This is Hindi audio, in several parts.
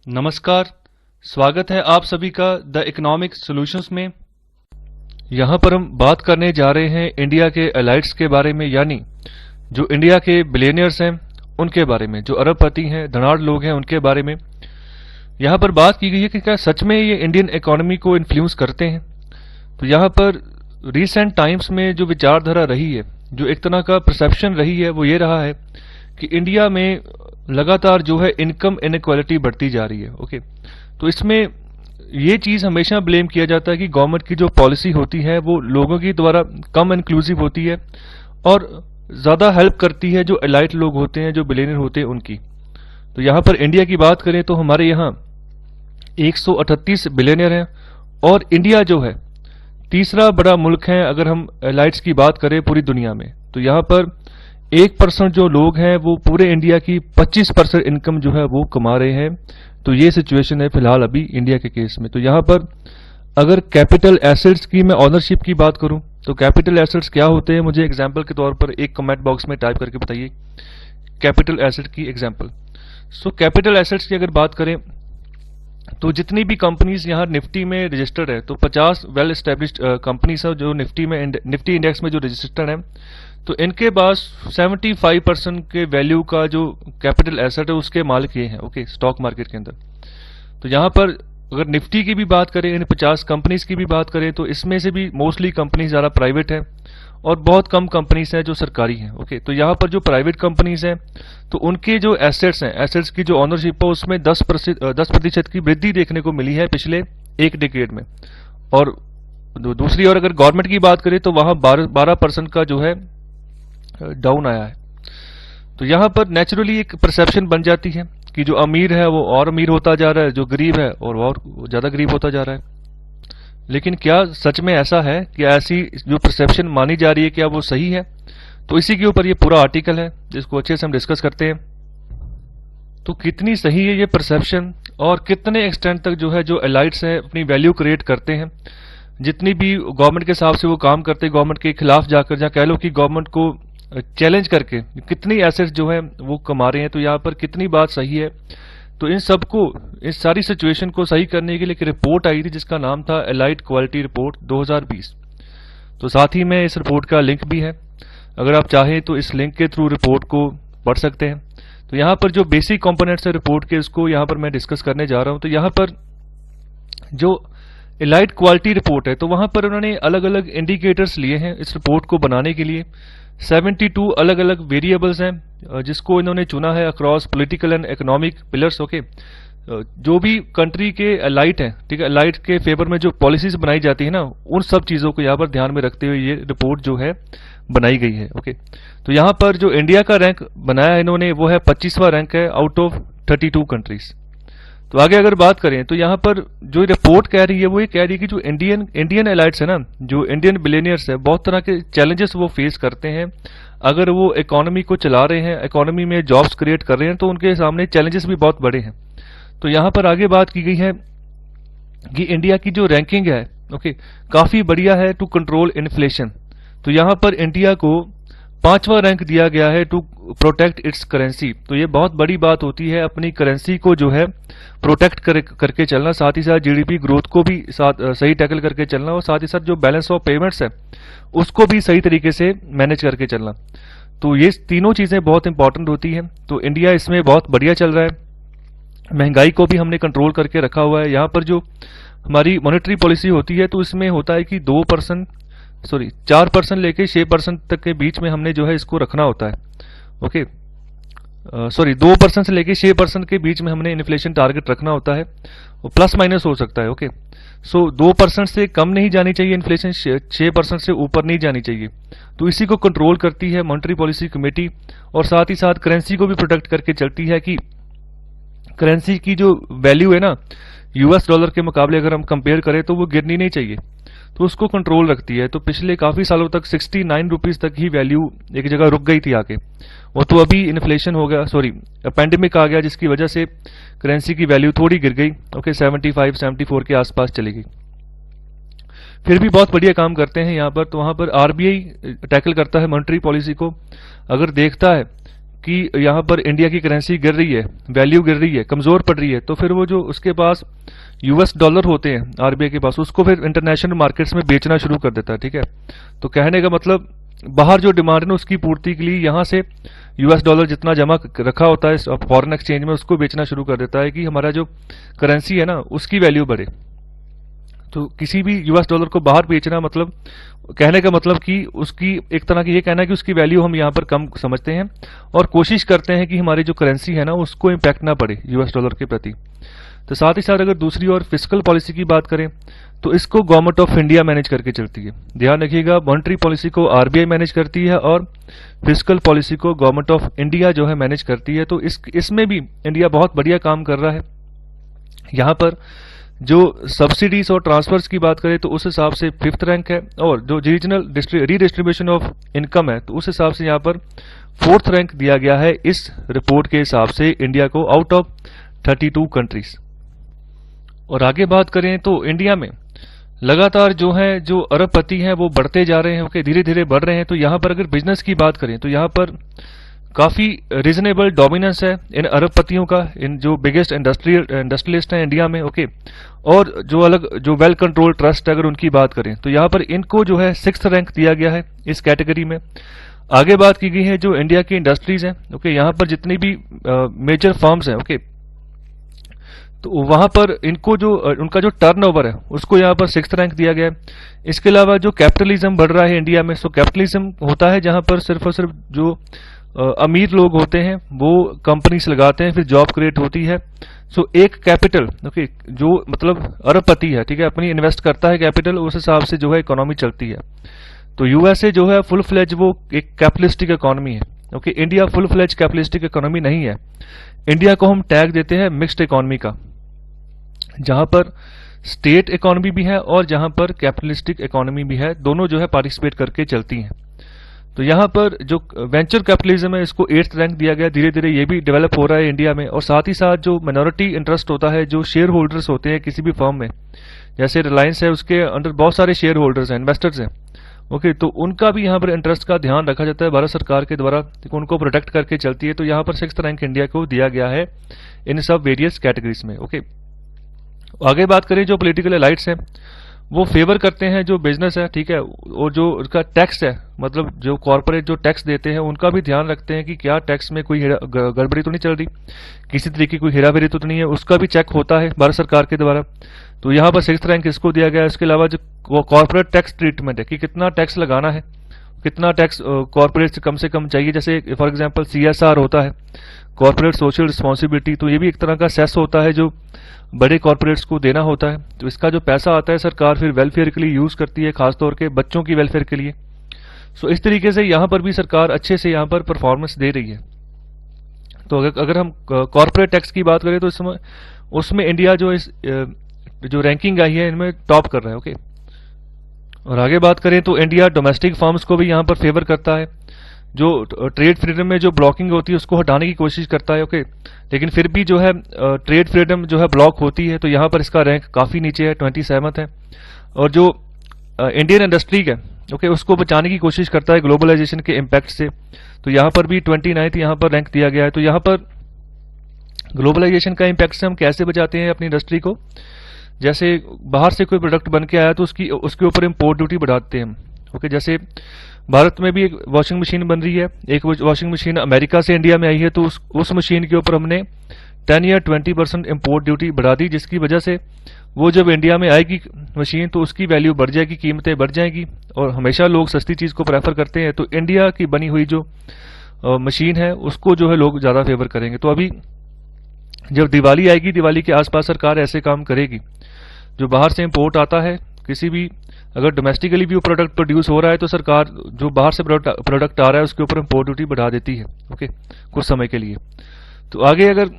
नमस्कार। स्वागत है आप सभी का द इकोनॉमिक सॉल्यूशंस में। यहाँ पर हम बात करने जा रहे हैं इंडिया के एलाइट्स के बारे में, यानी जो इंडिया के बिलियनियर्स हैं उनके बारे में, जो अरबपति हैं, धनाढ़ लोग हैं, उनके बारे में। यहाँ पर बात की गई है कि क्या सच में ये इंडियन इकोनॉमी को इन्फ्लुएंस करते हैं। तो यहाँ पर रिसेंट टाइम्स में जो विचारधारा रही है, जो एक तरह का परसेप्शन रही है, वो ये रहा है कि इंडिया में लगातार जो है इनकम इनइक्वालिटी बढ़ती जा रही है। ओके, तो इसमें ये चीज़ हमेशा ब्लेम किया जाता है कि गवर्नमेंट की जो पॉलिसी होती है वो लोगों की द्वारा कम इंक्लूसिव होती है और ज़्यादा हेल्प करती है जो एलाइट लोग होते हैं, जो बिलियनियर होते हैं, उनकी। तो यहाँ पर इंडिया की बात करें तो हमारे यहाँ 138 बिलियनियर हैं और इंडिया जो है तीसरा बड़ा मुल्क है अगर हम एलाइट्स की बात करें पूरी दुनिया में। तो यहाँ पर 1% जो लोग हैं वो पूरे इंडिया की 25% इनकम जो है वो कमा रहे हैं। तो ये सिचुएशन है फिलहाल अभी इंडिया के केस में। तो यहाँ पर अगर कैपिटल एसेट्स की मैं ऑनरशिप की बात करूं तो कैपिटल एसेट्स क्या होते हैं, मुझे एग्जांपल के तौर पर एक कमेंट बॉक्स में टाइप करके बताइए कैपिटल एसेट की एग्जांपल। सो कैपिटल एसेट्स की अगर बात करें तो जितनी भी कंपनीज यहाँ निफ्टी में रजिस्टर्ड है, तो 50 वेल एस्टेब्लिश्ड कंपनीज है जो निफ्टी इंडेक्स में जो रजिस्टर्ड है, तो इनके पास 75% के वैल्यू का जो कैपिटल एसेट है उसके मालिक ये हैं। ओके, स्टॉक मार्केट के अंदर। तो यहाँ पर अगर निफ्टी की भी बात करें, इन 50 कंपनीज की भी बात करें, तो इसमें से भी मोस्टली कंपनीज ज़्यादा प्राइवेट है और बहुत कम कंपनीज हैं जो सरकारी हैं। ओके, तो यहाँ पर जो प्राइवेट कंपनीज हैं तो उनके जो एसेट्स हैं, एसेट्स की जो ऑनरशिप है उसमें 10% की वृद्धि देखने को मिली है पिछले एक डिकेड में। और दूसरी ओर अगर गवर्नमेंट की बात करें तो वहाँ 12% का जो है डाउन आया है। तो यहाँ पर नेचुरली एक परसेप्शन बन जाती है कि जो अमीर है वो और अमीर होता जा रहा है, जो गरीब है और ज़्यादा गरीब होता जा रहा है। लेकिन क्या सच में ऐसा है कि ऐसी जो परसेप्शन मानी जा रही है क्या वो सही है? तो इसी के ऊपर ये पूरा आर्टिकल है जिसको अच्छे से हम डिस्कस करते हैं। तो कितनी सही है ये परसेप्शन और कितने एक्सटेंट तक जो है जो एलाइट्स हैं अपनी वैल्यू क्रिएट करते हैं, जितनी भी गवर्नमेंट के हिसाब से वो काम करते हैं, गवर्नमेंट के खिलाफ जाकर, जहाँ कह लो कि गवर्नमेंट को चैलेंज करके कितनी एसेट्स जो है वो कमा रहे हैं, तो यहाँ पर कितनी बात सही है। तो इन सबको, इस सारी सिचुएशन को सही करने के लिए एक रिपोर्ट आई थी जिसका नाम था एलाइट क्वालिटी रिपोर्ट 2020। तो साथ ही में इस रिपोर्ट का लिंक भी है, अगर आप चाहें तो इस लिंक के थ्रू रिपोर्ट को पढ़ सकते हैं। तो यहाँ पर जो बेसिक कंपोनेंट्स है रिपोर्ट के, इसको यहाँ पर मैं डिस्कस करने जा रहा हूँ। तो यहाँ पर जो एलाइट क्वालिटी रिपोर्ट है तो वहाँ पर उन्होंने अलग अलग इंडिकेटर्स लिए हैं इस रिपोर्ट को बनाने के लिए। 72 अलग अलग वेरिएबल्स हैं जिसको इन्होंने चुना है across political and economic pillars. Okay, जो भी कंट्री के एलाइट हैं, ठीक है, एलाइट के फेवर में जो पॉलिसीज बनाई जाती है ना, उन सब चीज़ों को यहाँ पर ध्यान में रखते हुए ये रिपोर्ट जो है बनाई गई है। ओके, तो यहाँ पर जो इंडिया का रैंक बनाया है इन्होंने वो है 25वां रैंक है आउट ऑफ 32 कंट्रीज। तो आगे अगर बात करें तो यहाँ पर जो रिपोर्ट कह रही है वो ये कह रही है कि जो इंडियन एलाइट्स है ना, जो इंडियन बिलियनियर्स है, बहुत तरह के चैलेंजेस वो फेस करते हैं। अगर वो इकोनॉमी को चला रहे हैं, इकोनॉमी में जॉब्स क्रिएट कर रहे हैं, तो उनके सामने चैलेंजेस भी बहुत बड़े हैं। तो यहाँ पर आगे बात की गई है कि इंडिया की जो रैंकिंग है, ओके, काफ़ी बढ़िया है टू कंट्रोल इन्फ्लेशन। तो यहाँ पर इंडिया को 5वां रैंक दिया गया है टू प्रोटेक्ट इट्स करेंसी। तो ये बहुत बड़ी बात होती है अपनी करेंसी को जो है प्रोटेक्ट करके चलना, साथ ही साथ जीडीपी ग्रोथ को भी सही टैकल करके चलना, और साथ ही साथ जो बैलेंस ऑफ पेमेंट्स है उसको भी सही तरीके से मैनेज करके चलना। तो ये तीनों चीज़ें बहुत इंपॉर्टेंट होती हैं। तो इंडिया इसमें बहुत बढ़िया चल रहा है। महंगाई को भी हमने कंट्रोल करके रखा हुआ है। यहाँ पर जो हमारी मॉनेटरी पॉलिसी होती है तो इसमें होता है कि 4% लेके 6% तक के बीच में हमने जो है इसको रखना होता है। ओके, 2% से लेके 6% के बीच में हमने इन्फ्लेशन टारगेट रखना होता है, और प्लस माइनस हो सकता है। ओके, 2% से कम नहीं जानी चाहिए इन्फ्लेशन, 6% से ऊपर नहीं जानी चाहिए। तो इसी को कंट्रोल करती है मॉनेटरी पॉलिसी कमेटी, और साथ ही साथ करेंसी को भी प्रोटेक्ट करके चलती है कि करेंसी की जो वैल्यू है ना, यूएस डॉलर के मुकाबले अगर हम कंपेयर करें तो वो गिरनी नहीं चाहिए, तो उसको कंट्रोल रखती है। तो पिछले काफ़ी सालों तक 69 रुपीज़ तक ही वैल्यू एक जगह रुक गई थी आके, वो तो अभी इन्फ्लेशन हो गया, पैंडेमिक आ गया जिसकी वजह से करेंसी की वैल्यू थोड़ी गिर गई। ओके, 75-74 के आसपास चली गई। फिर भी बहुत बढ़िया काम करते हैं यहाँ पर। तो वहाँ पर आरबीआई टैकल करता है मॉनेटरी पॉलिसी को, अगर देखता है कि यहाँ पर इंडिया की करेंसी गिर रही है, वैल्यू गिर रही है, कमज़ोर पड़ रही है, तो फिर वो जो उसके पास यूएस डॉलर होते हैं आरबीआई के पास, उसको फिर इंटरनेशनल मार्केट्स में बेचना शुरू कर देता है। ठीक है, तो कहने का मतलब बाहर जो डिमांड है ना उसकी पूर्ति के लिए यहाँ से यूएस डॉलर जितना जमा रखा होता है फॉरेन एक्सचेंज में, उसको बेचना शुरू कर देता है कि हमारा जो करेंसी है ना उसकी वैल्यू बढ़े। तो किसी भी यूएस डॉलर को बाहर बेचना मतलब कहने का मतलब कि उसकी एक तरह की ये कहना है कि उसकी वैल्यू हम यहाँ पर कम समझते हैं और कोशिश करते हैं कि हमारी जो करेंसी है ना उसको इम्पैक्ट ना पड़े यूएस डॉलर के प्रति। तो साथ ही साथ अगर दूसरी ओर फिस्कल पॉलिसी की बात करें तो इसको गवर्नमेंट ऑफ इंडिया मैनेज करके चलती है। ध्यान रखिएगा, मॉनेटरी पॉलिसी को आरबीआई मैनेज करती है और फिस्कल पॉलिसी को गवर्नमेंट ऑफ इंडिया जो है मैनेज करती है। तो इसमें भी इंडिया बहुत बढ़िया काम कर रहा है। यहाँ पर जो सब्सिडीज और ट्रांसफर्स की बात करें तो उस हिसाब से 5th रैंक है, और जो रीजनल रीडिस्ट्रीब्यूशन ऑफ इनकम है तो उस हिसाब से यहाँ पर 4th रैंक दिया गया है इस रिपोर्ट के हिसाब से इंडिया को आउट ऑफ 32 कंट्रीज। और आगे बात करें तो इंडिया में लगातार जो अरबपति हैं वो बढ़ते जा रहे हैं, ओके, धीरे धीरे बढ़ रहे हैं। तो यहाँ पर अगर बिजनेस की बात करें तो यहाँ पर काफी रीजनेबल डोमिनेंस है इन अरबपतियों का, इन जो बिगेस्ट इंडस्ट्रियलिस्ट हैं इंडिया में, ओके। और जो वेल कंट्रोल ट्रस्ट अगर उनकी बात करें तो यहाँ पर इनको जो है 6th रैंक दिया गया है इस कैटेगरी में। आगे बात की गई है जो इंडिया की इंडस्ट्रीज हैं, ओके, यहाँ पर जितनी भी मेजर फर्म्स हैं, ओके, तो वहां पर इनको जो उनका जो टर्नओवर है उसको यहाँ पर 6th रैंक दिया गया है। इसके अलावा जो कैपिटलिज्म बढ़ रहा है इंडिया में, सो कैपिटलिज्म होता है जहां पर सिर्फ और सिर्फ जो अमीर लोग होते हैं वो कंपनीज लगाते हैं, फिर जॉब क्रिएट होती है। सो एक कैपिटल, ओके, जो मतलब अरबपति है, ठीक है, अपनी इन्वेस्ट करता है कैपिटल, उस हिसाब से जो है इकोनॉमी चलती है। तो यूएसए जो है फुल फ्लेज वो एक कैपिटलिस्टिक इकोनॉमी है, okay. India full fledge capitalistic economy नहीं है। इंडिया को हम टैग देते हैं मिक्स्ड इकोनॉमी का, जहां पर स्टेट इकोनॉमी भी है और जहां पर कैपिटलिस्टिक इकोनॉमी भी है, दोनों जो है पार्टिसिपेट करके चलती हैं। तो यहाँ पर जो वेंचर कैपिटलिज्म है इसको 8th रैंक दिया गया। धीरे धीरे ये भी डेवलप हो रहा है इंडिया में। और साथ ही साथ जो मिनोरिटी इंटरेस्ट होता है, जो शेयर होल्डर्स होते हैं किसी भी फर्म में, जैसे रिलायंस है उसके अंडर बहुत सारे शेयर होल्डर्स हैं, इन्वेस्टर्स हैं, ओके, तो उनका भी यहाँ पर इंटरेस्ट का ध्यान रखा जाता है भारत सरकार के द्वारा, उनको प्रोटेक्ट करके चलती है। तो यहाँ पर 6th रैंक इंडिया को दिया गया है इन सब वेरियस कैटेगरीज में, ओके। आगे बात करें जो पॉलिटिकल एलाइट्स हैं वो फेवर करते हैं जो बिजनेस है, ठीक है, और जो उसका टैक्स है, मतलब जो कॉर्पोरेट जो टैक्स देते हैं उनका भी ध्यान रखते हैं कि क्या टैक्स में कोई गड़बड़ी तो नहीं चल रही, किसी तरीके की कोई हेराफेरी तो नहीं है, उसका भी चेक होता है भारत सरकार के द्वारा। तो यहाँ पर 6th रैंक इसको दिया गया है। इसके अलावा जो कॉर्पोरेट टैक्स ट्रीटमेंट है कि कितना टैक्स लगाना है, कितना टैक्स कॉर्पोरेट से कम चाहिए, जैसे फॉर एग्जांपल CSR होता है, कॉर्पोरेट सोशल रिस्पॉन्सिबिलिटी, तो ये भी एक तरह का सेस होता है जो बड़े कॉर्पोरेट्स को देना होता है। तो इसका जो पैसा आता है सरकार फिर वेलफेयर के लिए यूज करती है, खासतौर के बच्चों की वेलफेयर के लिए। सो इस तरीके से यहाँ पर भी सरकार अच्छे से यहाँ पर परफॉर्मेंस दे रही है। तो अगर हम कॉर्पोरेट टैक्स की बात करें तो इसमें उसमें इंडिया जो रैंकिंग आई है इनमें टॉप कर रहा है, ओके। और आगे बात करें तो इंडिया डोमेस्टिक फर्म्स को भी यहाँ पर फेवर करता है। जो ट्रेड फ्रीडम में जो ब्लॉकिंग होती है उसको हटाने की कोशिश करता है, ओके, लेकिन फिर भी जो है ट्रेड फ्रीडम जो है ब्लॉक होती है। तो यहाँ पर इसका रैंक काफ़ी नीचे है, 27th है। और जो इंडियन इंडस्ट्री है, ओके, उसको बचाने की कोशिश करता है ग्लोबलाइजेशन के इम्पैक्ट से। तो यहाँ पर भी 29th यहाँ पर रैंक दिया गया है। तो यहाँ पर ग्लोबलाइजेशन का इम्पैक्ट से हम कैसे बचाते हैं अपनी इंडस्ट्री को, जैसे बाहर से कोई प्रोडक्ट बन के आया तो उसके ऊपर इम्पोर्ट ड्यूटी बढ़ाते हैं हम, ओके। जैसे भारत में भी एक वॉशिंग मशीन बन रही है, एक वॉशिंग मशीन अमेरिका से इंडिया में आई है, तो उस मशीन के ऊपर हमने 10 या 20% इम्पोर्ट ड्यूटी बढ़ा दी, जिसकी वजह से वो जब इंडिया में आएगी मशीन तो उसकी वैल्यू बढ़ जाएगी, कीमतें बढ़ जाएगी, और हमेशा लोग सस्ती चीज़ को प्रेफर करते हैं। तो इंडिया की बनी हुई जो मशीन है उसको जो है लोग ज़्यादा फेवर करेंगे। तो अभी जब दिवाली आएगी, दिवाली के आसपास सरकार ऐसे काम करेगी। जो बाहर से इम्पोर्ट आता है, किसी भी अगर डोमेस्टिकली भी वो प्रोडक्ट प्रोड्यूस हो रहा है तो सरकार जो बाहर से प्रोडक्ट आ रहा है उसके ऊपर इम्पोर्ट ड्यूटी बढ़ा देती है, ओके, कुछ समय के लिए। तो आगे अगर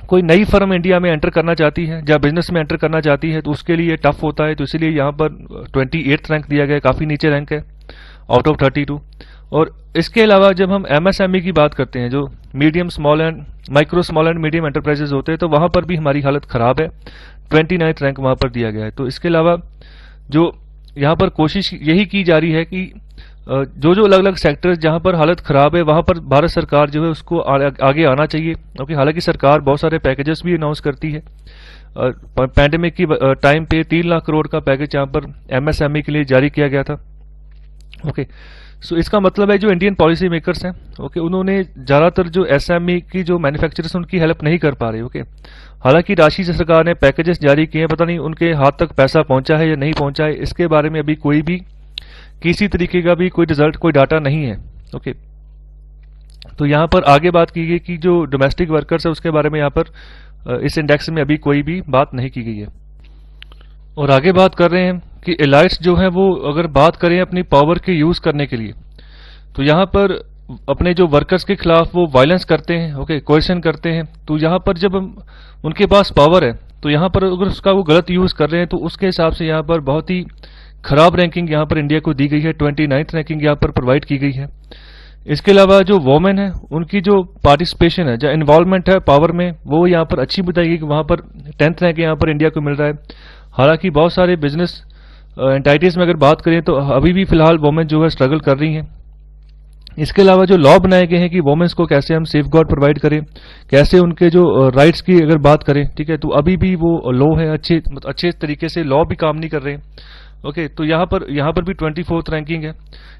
कोई नई फर्म इंडिया में एंटर करना चाहती है या बिजनेस में एंटर करना चाहती है तो उसके लिए टफ होता है। तो इसीलिए यहाँ पर 28th रैंक दिया गया, काफ़ी नीचे रैंक है आउट ऑफ 32। और इसके अलावा जब हम MSME की बात करते हैं, जो medium small and micro small and medium enterprises होते हैं, तो वहाँ पर भी हमारी हालत ख़राब है, 29th रैंक वहाँ पर दिया गया है। तो इसके अलावा जो यहाँ पर कोशिश यही की जा रही है कि जो जो अलग अलग सेक्टर्स जहां पर हालत खराब है वहां पर भारत सरकार जो है उसको आगे आना चाहिए, क्योंकि हालांकि सरकार बहुत सारे पैकेजेस भी अनाउंस करती है। पैंडेमिक की टाइम पे 3 लाख करोड़ का पैकेज यहाँ पर एमएसएमई के लिए जारी किया गया था। ओके, सो इसका मतलब है जो इंडियन पॉलिसी मेकर्स हैं, ओके, उन्होंने ज़्यादातर जो एसएमई की जो मैन्युफैक्चरर्स उनकी हेल्प नहीं कर पा रहे। ओके, हालांकि राशि से सरकार ने पैकेजेस जारी किए हैं, पता नहीं उनके हाथ तक पैसा पहुंचा है या नहीं पहुंचा है, इसके बारे में अभी कोई भी किसी तरीके का भी कोई रिजल्ट, कोई डाटा नहीं है। ओके, तो यहाँ पर आगे बात की गई कि जो डोमेस्टिक वर्कर्स है उसके बारे में यहाँ पर इस इंडेक्स में अभी कोई भी बात नहीं की गई है। और आगे बात कर रहे हैं कि एलाइट्स जो हैं वो अगर बात करें अपनी पावर के यूज करने के लिए, तो यहाँ पर अपने जो वर्कर्स के खिलाफ वो वायलेंस करते हैं, ओके, कोएर्शन करते हैं। तो यहाँ पर जब उनके पास पावर है तो यहाँ पर अगर उसका वो गलत यूज कर रहे हैं तो उसके हिसाब से यहाँ पर बहुत ही खराब रैंकिंग यहाँ पर इंडिया को दी गई है। 29th रैंकिंग यहाँ पर प्रोवाइड की गई है। इसके अलावा जो वोमेन है उनकी जो पार्टिसिपेशन है, जो इन्वॉल्वमेंट है पावर में, वो यहाँ पर अच्छी बताई गई कि वहाँ पर 10th रैंक यहाँ पर इंडिया को मिल रहा है। हालांकि बहुत सारे बिजनेस एंटाइटीज में अगर बात करें तो अभी भी फिलहाल वोमेन जो है स्ट्रगल कर रही हैं। इसके अलावा जो लॉ बनाए गए हैं कि वोमेन्स को कैसे हम सेफ गार्ड प्रोवाइड करें, कैसे उनके जो राइट्स की अगर बात करें, ठीक है, तो अभी भी वो लॉ है, अच्छे तरीके से लॉ भी काम नहीं कर रहे हैं। ओके, तो यहाँ पर भी 24th रैंकिंग है।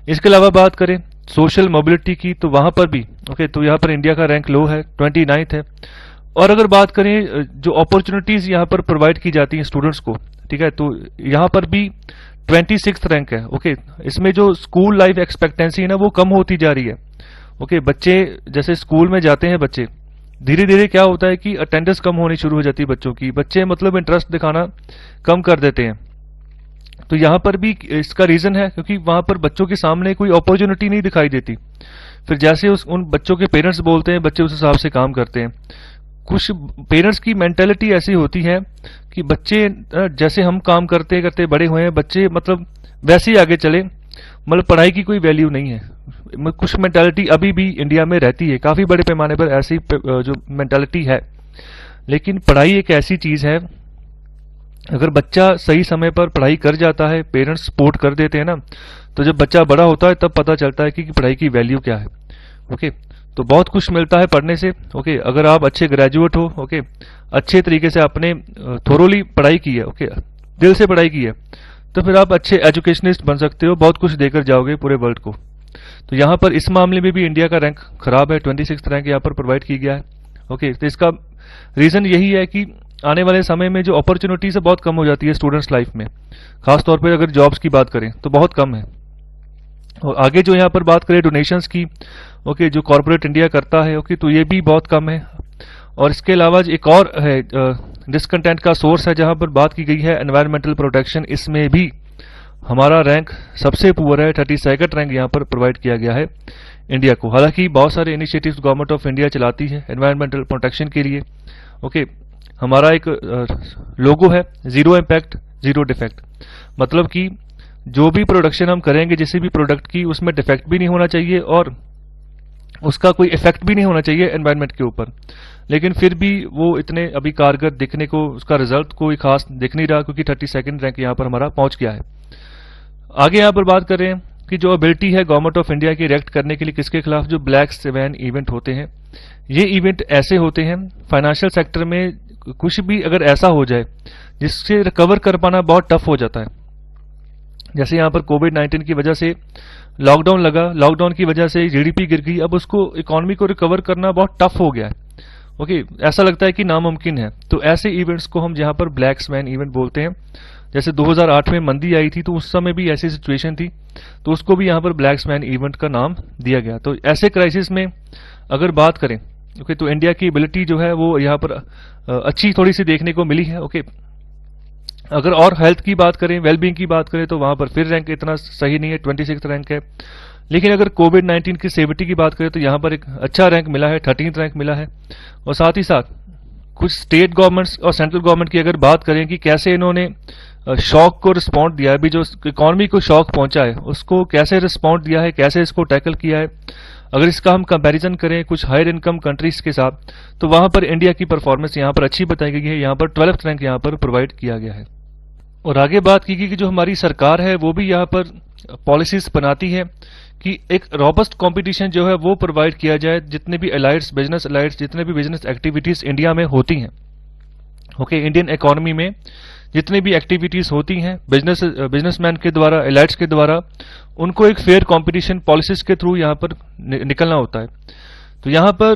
इसके अलावा बात करें सोशल मोबिलिटी की तो वहां पर भी, ओके, तो यहाँ पर इंडिया का रैंक लो है, 29th है। और अगर बात करें जो अपॉर्चुनिटीज यहाँ पर प्रोवाइड की जाती हैं स्टूडेंट्स को, ठीक है, तो यहाँ पर भी 26th रैंक है। ओके, इसमें जो स्कूल लाइफ एक्सपेक्टेंसी है ना वो कम होती जा रही है। ओके, बच्चे जैसे स्कूल में जाते हैं, बच्चे धीरे धीरे क्या होता है कि अटेंडेंस कम होनी शुरू हो जाती है बच्चों की, बच्चे मतलब इंटरेस्ट दिखाना कम कर देते हैं। तो यहाँ पर भी इसका रीजन है क्योंकि वहां पर बच्चों के सामने कोई अपॉर्चुनिटी नहीं दिखाई देती। फिर जैसे उन बच्चों के पेरेंट्स बोलते हैं, बच्चे उस हिसाब से काम करते हैं। कुछ पेरेंट्स की मेंटेलिटी ऐसी होती है कि बच्चे जैसे हम काम करते करते बड़े हुए हैं, बच्चे मतलब वैसे ही आगे चले, मतलब पढ़ाई की कोई वैल्यू नहीं है। कुछ मेंटालिटी अभी भी इंडिया में रहती है, काफी बड़े पैमाने पर ऐसी जो मेंटालिटी है। लेकिन पढ़ाई एक ऐसी चीज है, अगर बच्चा सही समय पर पढ़ाई कर जाता है, पेरेंट्स सपोर्ट कर देते हैं ना, तो जब बच्चा बड़ा होता है तब पता चलता है कि पढ़ाई की वैल्यू क्या है। ओके, तो बहुत कुछ मिलता है पढ़ने से। ओके, अगर आप अच्छे ग्रेजुएट हो, ओके, अच्छे तरीके से आपने थोरोली पढ़ाई की है, ओके, दिल से पढ़ाई की है, तो फिर आप अच्छे एजुकेशनिस्ट बन सकते हो, बहुत कुछ देकर जाओगे पूरे वर्ल्ड को। तो यहाँ पर इस मामले में भी इंडिया का रैंक खराब है, 26th रैंक यहाँ पर प्रोवाइड की गया है। ओके, तो इसका रीजन यही है कि आने वाले समय में जो अपॉर्चुनिटीज है बहुत कम हो जाती है स्टूडेंट्स लाइफ में, खासतौर पर अगर जॉब्स की बात करें तो बहुत कम है। और आगे जो यहाँ पर बात करें डोनेशंस की, ओके, जो कॉर्पोरेट इंडिया करता है, ओके, तो ये भी बहुत कम है। और इसके अलावा एक और है डिसकंटेंट का सोर्स है जहां पर बात की गई है एनवायरमेंटल प्रोटेक्शन, इसमें भी हमारा रैंक सबसे पुअर है, 32nd रैंक यहाँ पर प्रोवाइड किया गया है इंडिया को। हालांकि बहुत सारे इनिशिएटिव्स गवर्नमेंट ऑफ इंडिया चलाती है एनवायरमेंटल प्रोटेक्शन के लिए। ओके, हमारा एक लोगो है, जीरो इम्पैक्ट जीरो डिफेक्ट, मतलब कि जो भी प्रोडक्शन हम करेंगे किसी भी प्रोडक्ट की, उसमें डिफेक्ट भी नहीं होना चाहिए और उसका कोई इफेक्ट भी नहीं होना चाहिए एनवायरनमेंट के ऊपर। लेकिन फिर भी वो इतने अभी कारगर दिखने को, उसका रिजल्ट कोई खास दिख नहीं रहा, क्योंकि 32nd रैंक यहाँ पर हमारा पहुंच गया है। आगे यहाँ पर बात करें कि जो एबिलिटी है गवर्नमेंट ऑफ इंडिया की रिएक्ट करने के लिए किसके खिलाफ, जो ब्लैक स्वैन इवेंट होते हैं, ये इवेंट ऐसे होते हैं फाइनेंशियल सेक्टर में कुछ भी अगर ऐसा हो जाए जिससे रिकवर कर पाना बहुत टफ हो जाता है। जैसे यहाँ पर कोविड-19 की वजह से लॉकडाउन लगा, लॉकडाउन की वजह से जीडीपी गिर गई, अब उसको इकोनॉमी को रिकवर करना बहुत टफ हो गया है। ओके, ऐसा लगता है कि नामुमकिन है। तो ऐसे इवेंट्स को हम यहाँ पर ब्लैक स्वैन इवेंट बोलते हैं। जैसे 2008 में मंदी आई थी तो उस समय भी ऐसी सिचुएशन थी, तो उसको भी यहाँ पर ब्लैक स्वैन इवेंट का नाम दिया गया। तो ऐसे क्राइसिस में अगर बात करें, ओके, तो इंडिया की एबिलिटी जो है वो यहाँ पर अच्छी थोड़ी सी देखने को मिली है। ओके, अगर और हेल्थ की बात करें, वेलबींग की बात करें, तो वहां पर फिर रैंक इतना सही नहीं है, 26th रैंक है। लेकिन अगर कोविड-19 की सेविटी की बात करें तो यहाँ पर एक अच्छा रैंक मिला है, 13th रैंक मिला है। और साथ ही साथ कुछ स्टेट गवर्नमेंट्स और सेंट्रल गवर्नमेंट की अगर बात करें कि कैसे इन्होंने शॉक को रिस्पॉन्ड दिया है, अभी जो इकोनॉमी को शॉक पहुंचा है उसको कैसे रिस्पॉन्ड दिया है, कैसे इसको टैकल किया है, अगर इसका हम कंपैरिजन करें कुछ हायर इनकम कंट्रीज के साथ, तो वहां पर इंडिया की परफॉर्मेंस यहाँ पर अच्छी बताई गई है। यहाँ पर 12th रैंक यहाँ पर प्रोवाइड किया गया है। और आगे बात की गई कि जो हमारी सरकार है वो भी यहाँ पर पॉलिसीज बनाती है कि एक रॉबस्ट कंपटीशन जो है वो प्रोवाइड किया जाए जितने भी एलाइड्स, बिजनेस एलाइड्स, जितने भी बिजनेस एक्टिविटीज इंडिया में होती हैं, ओके, इंडियन इकोनॉमी में जितनी भी एक्टिविटीज होती हैं बिजनेसमैन के द्वारा, एलाइड्स के द्वारा, उनको एक फेयर कंपटीशन पॉलिसीज के थ्रू यहाँ पर निकलना होता है। तो यहाँ पर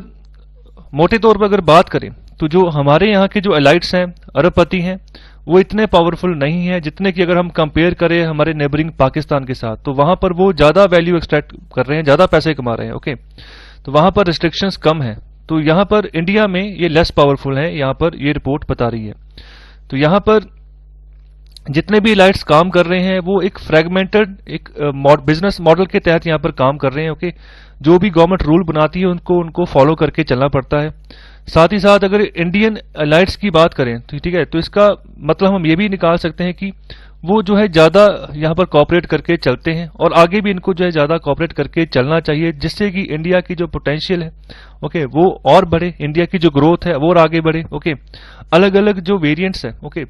मोटे तौर पर अगर बात करें तो जो हमारे यहाँ के जो एलाइड्स हैं, अरबपति हैं, वो इतने पावरफुल नहीं है जितने कि अगर हम कंपेयर करें हमारे नेबरिंग पाकिस्तान के साथ, तो वहां पर वो ज्यादा वैल्यू एक्सट्रैक्ट कर रहे हैं, ज्यादा पैसे कमा रहे हैं, ओके। तो वहां पर रिस्ट्रिक्शंस कम है। तो यहाँ पर इंडिया में ये लेस पावरफुल है, यहाँ पर ये रिपोर्ट बता रही है। तो यहाँ पर जितने भी एलाइड्स काम कर रहे हैं वो एक फ्रेगमेंटेड एक बिजनेस मॉडल के तहत यहाँ पर काम कर रहे हैं, ओके। जो भी गवर्नमेंट रूल बनाती है उनको फॉलो करके चलना पड़ता है। साथ ही साथ अगर इंडियन एलाइड्स की बात करें तो ठीक है, तो इसका मतलब हम ये भी निकाल सकते हैं कि वो जो है ज्यादा यहाँ पर कॉपरेट करके चलते हैं और आगे भी इनको जो है ज्यादा कॉपरेट करके चलना चाहिए, जिससे कि इंडिया की जो पोटेंशियल है, ओके, वो और बढ़े, इंडिया की जो ग्रोथ है वो और आगे बढ़े, ओके। अलग अलग जो वेरिएंट्स है, ओके,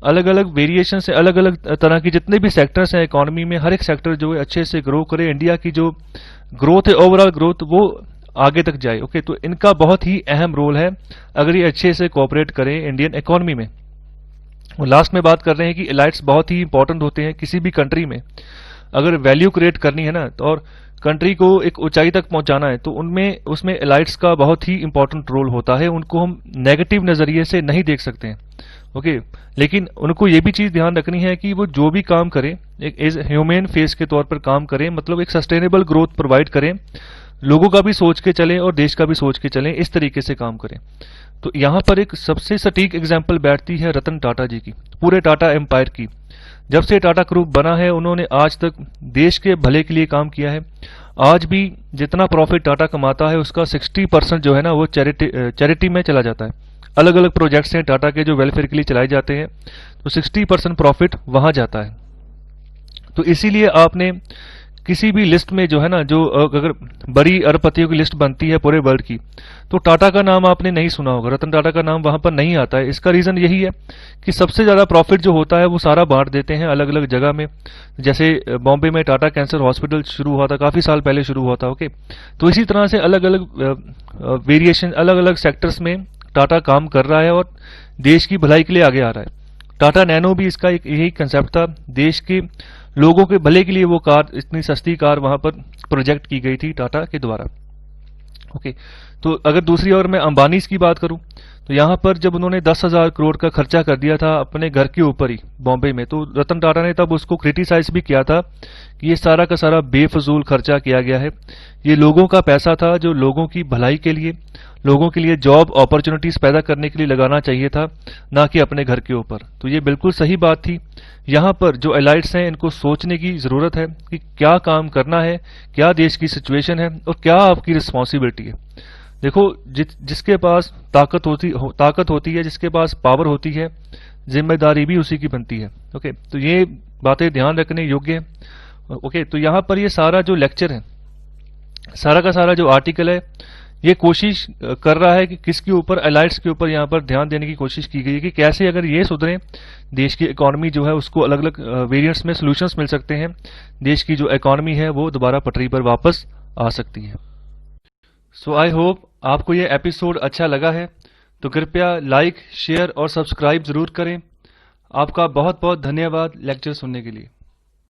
अलग अलग वेरिएशन है, अलग अलग तरह की जितने भी सेक्टर्स हैं इकोनॉमी में, हर एक सेक्टर जो है अच्छे से ग्रो करे, इंडिया की जो ग्रोथ है, ओवरऑल ग्रोथ, वो आगे तक जाए, ओके। तो इनका बहुत ही अहम रोल है अगर ये अच्छे से कोऑपरेट करें इंडियन इकोनॉमी में। और लास्ट में बात कर रहे हैं कि एलाइड्स बहुत ही इंपॉर्टेंट होते हैं किसी भी कंट्री में। अगर वैल्यू क्रिएट करनी है ना, तो और कंट्री को एक ऊंचाई तक पहुंचाना है, तो उनमें उसमें एलाइड्स का बहुत ही इंपॉर्टेंट रोल होता है। उनको हम नेगेटिव नजरिए से नहीं देख सकते हैं, ओके। लेकिन उनको ये भी चीज ध्यान रखनी है कि वो जो भी काम करें एक एज ह्यूमन फेस के तौर पर काम करें, मतलब एक सस्टेनेबल ग्रोथ प्रोवाइड करें, लोगों का भी सोच के चलें और देश का भी सोच के चलें, इस तरीके से काम करें। तो यहां पर एक सबसे सटीक एग्जांपल बैठती है रतन टाटा जी की, पूरे टाटा एम्पायर की। जब से टाटा ग्रुप बना है उन्होंने आज तक देश के भले के लिए काम किया है। आज भी जितना प्रॉफिट टाटा कमाता है उसका 60% जो है ना वो चैरिटी में चला जाता है। अलग अलग प्रोजेक्ट्स हैं टाटा के जो वेलफेयर के लिए चलाए जाते हैं, तो 60% प्रॉफिट वहां जाता है। तो इसीलिए आपने किसी भी लिस्ट में जो है ना, जो अगर बड़ी अरबपतियों की लिस्ट बनती है पूरे वर्ल्ड की, तो टाटा का नाम आपने नहीं सुना होगा, रतन टाटा का नाम वहां पर नहीं आता है। इसका रीजन यही है कि सबसे ज्यादा प्रॉफिट जो होता है वो सारा बांट देते हैं अलग अलग जगह में। जैसे बॉम्बे में टाटा कैंसर हॉस्पिटल शुरू हुआ था, काफी साल पहले शुरू हुआ था, ओके। तो इसी तरह से अलग अलग वेरिएशन, अलग अलग सेक्टर्स में टाटा काम कर रहा है और देश की भलाई के लिए आगे आ रहा है। टाटा नैनो भी इसका एक यही कंसेप्ट था, देश के लोगों के भले के लिए वो कार, इतनी सस्ती कार वहां पर प्रोजेक्ट की गई थी टाटा के द्वारा, ओके। तो अगर दूसरी ओर मैं अंबानी की बात करूं, तो यहां पर जब उन्होंने 10,000 करोड़ का खर्चा कर दिया था अपने घर के ऊपर ही बॉम्बे में, तो रतन टाटा ने तब उसको क्रिटिसाइज भी किया था कि ये सारा का सारा बेफजूल खर्चा किया गया है, ये लोगों का पैसा था जो लोगों की भलाई के लिए, लोगों के लिए जॉब अपॉर्चुनिटीज पैदा करने के लिए लगाना चाहिए था, ना कि अपने घर के ऊपर। तो ये बिल्कुल सही बात थी। यहाँ पर जो एलाइट्स हैं इनको सोचने की जरूरत है कि क्या काम करना है, क्या देश की सिचुएशन है और क्या आपकी रिस्पॉन्सिबिलिटी है। देखो, जिसके पास ताकत होती है, जिसके पास पावर होती है, जिम्मेदारी भी उसी की बनती है, ओके। तो ये बातें ध्यान रखने योग्य है, ओके। तो यहाँ पर ये सारा जो लेक्चर है, सारा का सारा जो आर्टिकल है, ये कोशिश कर रहा है कि किसके ऊपर, एलाइट्स के ऊपर यहाँ पर ध्यान देने की कोशिश की गई है कि कैसे अगर ये सुधरे, देश की इकोनॉमी जो है उसको अलग अलग वेरिएंट्स में सॉल्यूशंस मिल सकते हैं, देश की जो इकोनॉमी है वो दोबारा पटरी पर वापस आ सकती है। सो आई होप आपको ये एपिसोड अच्छा लगा है, तो कृपया लाइक, शेयर और सब्सक्राइब जरूर करें। आपका बहुत बहुत धन्यवाद लेक्चर सुनने के लिए।